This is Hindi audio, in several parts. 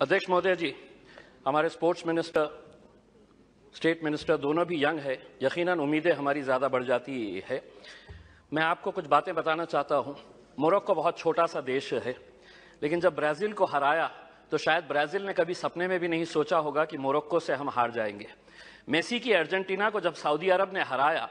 अध्यक्ष महोदय जी, हमारे स्पोर्ट्स मिनिस्टर, स्टेट मिनिस्टर दोनों भी यंग है, यकीनन उम्मीदें हमारी ज़्यादा बढ़ जाती है। मैं आपको कुछ बातें बताना चाहता हूँ। मोरक्को बहुत छोटा सा देश है, लेकिन जब ब्राज़ील को हराया तो शायद ब्राज़ील ने कभी सपने में भी नहीं सोचा होगा कि मोरक्को से हम हार जाएंगे। मेसी की अर्जेंटीना को जब सऊदी अरब ने हराया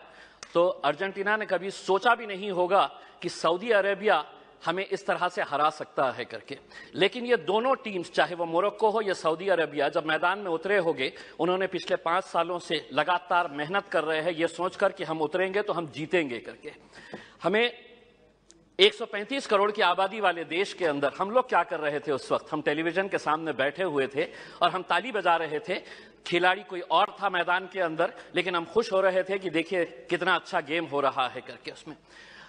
तो अर्जेंटीना ने कभी सोचा भी नहीं होगा कि सऊदी अरेबिया हमें इस तरह से हरा सकता है करके। लेकिन ये दोनों टीम्स, चाहे वो मोरक्को हो या सऊदी अरेबिया, जब मैदान में उतरे होंगे, उन्होंने पिछले 5 सालों से लगातार मेहनत कर रहे हैं ये सोचकर कि हम उतरेंगे तो हम जीतेंगे करके। हमें 135 करोड़ की आबादी वाले देश के अंदर हम लोग क्या कर रहे थे उस वक्त? हम टेलीविजन के सामने बैठे हुए थे और हम ताली बजा रहे थे। खिलाड़ी कोई और था मैदान के अंदर, लेकिन हम खुश हो रहे थे कि देखिए कितना अच्छा गेम हो रहा है करके। उसमें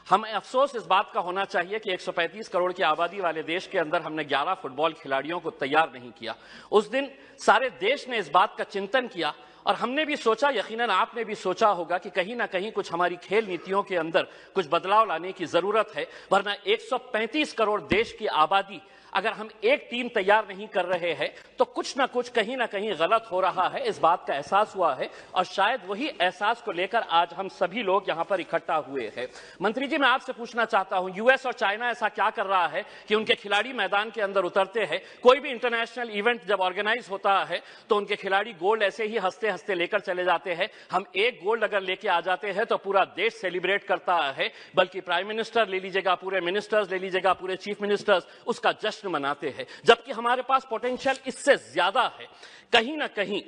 हमें अफसोस इस बात का होना चाहिए कि 135 करोड़ की आबादी वाले देश के अंदर हमने 11 फुटबॉल खिलाड़ियों को तैयार नहीं किया। उस दिन सारे देश ने इस बात का चिंतन किया और हमने भी सोचा, यकीनन आपने भी सोचा होगा कि कहीं ना कहीं कुछ हमारी खेल नीतियों के अंदर कुछ बदलाव लाने की जरूरत है, वरना 135 करोड़ देश की आबादी अगर हम एक टीम तैयार नहीं कर रहे हैं तो कुछ ना कुछ कहीं ना कहीं गलत हो रहा है। इस बात का एहसास हुआ है और शायद वही एहसास को लेकर आज हम सभी लोग यहां पर इकट्ठा हुए हैं। मंत्री जी, मैं आपसे पूछना चाहता हूं, यूएस और चाइना ऐसा क्या कर रहा है कि उनके खिलाड़ी मैदान के अंदर उतरते हैं? कोई भी इंटरनेशनल इवेंट जब ऑर्गेनाइज होता है तो उनके खिलाड़ी गोल्ड ऐसे ही हंसते हंसते लेकर चले जाते हैं। हम एक गोल्ड अगर लेके आ जाते हैं तो पूरा देश सेलिब्रेट करता है, बल्कि प्राइम मिनिस्टर ले लीजिएगा, पूरे मिनिस्टर्स ले लीजिएगा, पूरे चीफ मिनिस्टर्स उसका जश्न मनाते हैं, जबकि हमारे पास पोटेंशियल इससे ज्यादा है। कहीं ना कहीं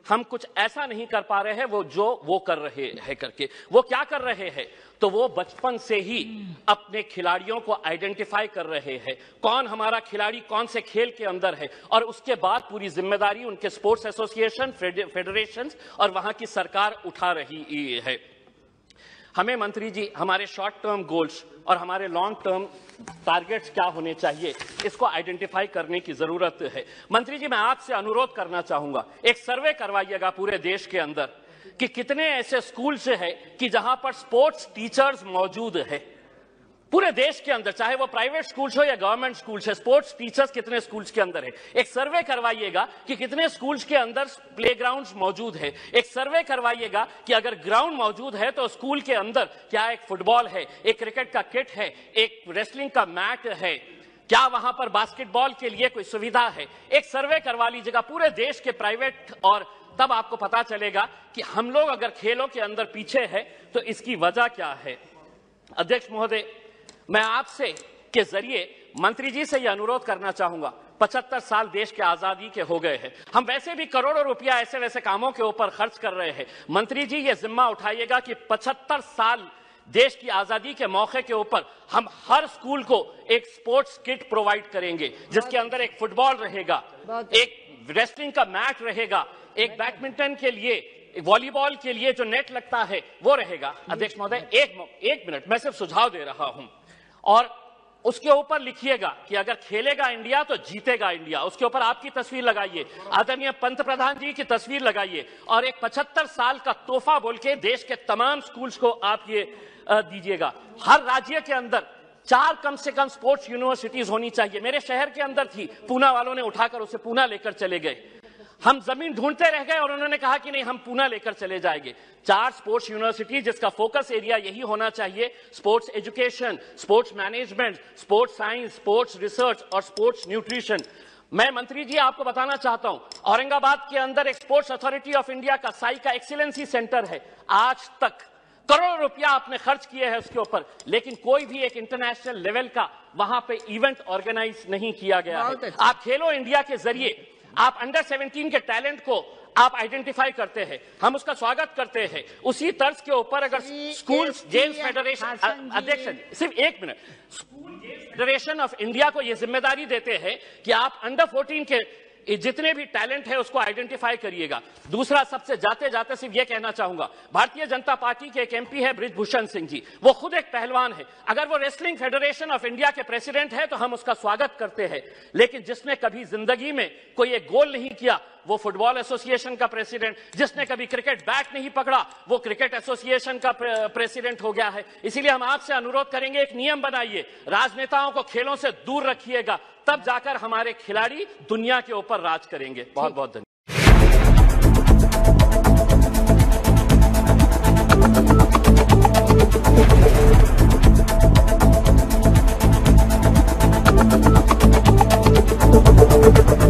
हम कुछ ऐसा नहीं कर पा रहे हैं वो कर रहे हैं करके। वो क्या कर रहे हैं? तो वो बचपन से ही अपने खिलाड़ियों को आइडेंटिफाई कर रहे हैं, कौन हमारा खिलाड़ी कौन से खेल के अंदर है, और उसके बाद पूरी जिम्मेदारी उनके स्पोर्ट्स एसोसिएशन, फेडरेशन और वहां की सरकार उठा रही है। हमें मंत्री जी हमारे शॉर्ट टर्म गोल्स और हमारे लॉन्ग टर्म टारगेट्स क्या होने चाहिए, इसको आइडेंटिफाई करने की जरूरत है। मंत्री जी, मैं आपसे अनुरोध करना चाहूंगा, एक सर्वे करवाइएगा पूरे देश के अंदर कि कितने ऐसे स्कूल्स है कि जहां पर स्पोर्ट्स टीचर्स मौजूद है। पूरे देश के अंदर, चाहे वो प्राइवेट स्कूल्स हो या गवर्नमेंट स्कूल्स है, स्पोर्ट्स टीचर्स कितने स्कूल्स के अंदर है। एक सर्वे करवाइएगा कि कितने स्कूल्स के अंदर प्लेग्राउंड्स मौजूद है। एक सर्वे करवाइएगा कि अगर ग्राउंड मौजूद है तो स्कूल के अंदर क्या एक फुटबॉल है, एक क्रिकेट का किट है, एक रेसलिंग का मैट है, क्या वहां पर बास्केटबॉल के लिए कोई सुविधा है। एक सर्वे करवा लीजिएगा पूरे देश के प्राइवेट, और तब आपको पता चलेगा कि हम लोग अगर खेलों के अंदर पीछे है तो इसकी वजह क्या है। अध्यक्ष महोदय, मैं आपसे के जरिए मंत्री जी से यह अनुरोध करना चाहूंगा, 75 साल देश के आजादी के हो गए हैं, हम वैसे भी करोड़ों रुपया ऐसे वैसे कामों के ऊपर खर्च कर रहे हैं। मंत्री जी ये जिम्मा उठाइएगा कि 75 साल देश की आजादी के मौके के ऊपर हम हर स्कूल को एक स्पोर्ट्स किट प्रोवाइड करेंगे, जिसके अंदर एक फुटबॉल रहेगा, एक रेसलिंग का मैट रहेगा, एक बैडमिंटन के लिए, वॉलीबॉल के लिए जो नेट लगता है वो रहेगा। अध्यक्ष महोदय, एक मिनट, मैं सिर्फ सुझाव दे रहा हूं, और उसके ऊपर लिखिएगा कि अगर खेलेगा इंडिया तो जीतेगा इंडिया। उसके ऊपर आपकी तस्वीर लगाइए, आदरणीय पंतप्रधान जी की तस्वीर लगाइए, और एक 75 साल का तोहफा बोल के देश के तमाम स्कूल्स को आप ये दीजिएगा। हर राज्य के अंदर 4 कम से कम स्पोर्ट्स यूनिवर्सिटीज होनी चाहिए। मेरे शहर के अंदर थी, पूना वालों ने उठाकर उसे पूना लेकर चले गए। हम जमीन ढूंढते रह गए और उन्होंने कहा कि नहीं, हम पूना लेकर चले जाएंगे। 4 स्पोर्ट्स यूनिवर्सिटी, जिसका फोकस एरिया यही होना चाहिए, sports education, sports management, sports science, sports research और स्पोर्ट्स न्यूट्रिशन। मैं मंत्री जी आपको बताना चाहता हूं, औरंगाबाद के अंदर एक स्पोर्ट्स अथॉरिटी ऑफ इंडिया का साई का एक्सीलेंसी सेंटर है। आज तक करोड़ों रुपया आपने खर्च किए हैं उसके ऊपर, लेकिन कोई भी एक इंटरनेशनल लेवल का वहां पे इवेंट ऑर्गेनाइज नहीं किया गया है। आप खेलो इंडिया के जरिए आप अंडर 17 के टैलेंट को आप आइडेंटिफाई करते हैं, हम उसका स्वागत करते हैं। उसी तर्ज के ऊपर अगर स्कूल गेम्स फेडरेशन, अध्यक्ष सिर्फ एक minute, school games federation of India को यह जिम्मेदारी देते हैं कि आप अंडर 14 के जितने भी टैलेंट है उसको आइडेंटिफाई करिएगा। दूसरा, सबसे जाते जाते सिर्फ ये कहना चाहूंगा, भारतीय जनता पार्टी के एक एमपी है बृजभूषण सिंह जी, वो खुद एक पहलवान है। अगर वो रेसलिंग फेडरेशन ऑफ इंडिया के प्रेसिडेंट है तो हम उसका स्वागत करते हैं, लेकिन जिसने कभी जिंदगी में कोई एक गोल नहीं किया, वो फुटबॉल एसोसिएशन का प्रेसिडेंट, जिसने कभी क्रिकेट बैट नहीं पकड़ा वो क्रिकेट एसोसिएशन का प्रेसिडेंट हो गया है। इसीलिए हम आपसे अनुरोध करेंगे, एक नियम बनाइए, राजनेताओं को खेलों से दूर रखिएगा, तब जाकर हमारे खिलाड़ी दुनिया के ऊपर राज करेंगे। बहुत बहुत धन्यवाद। Thank you.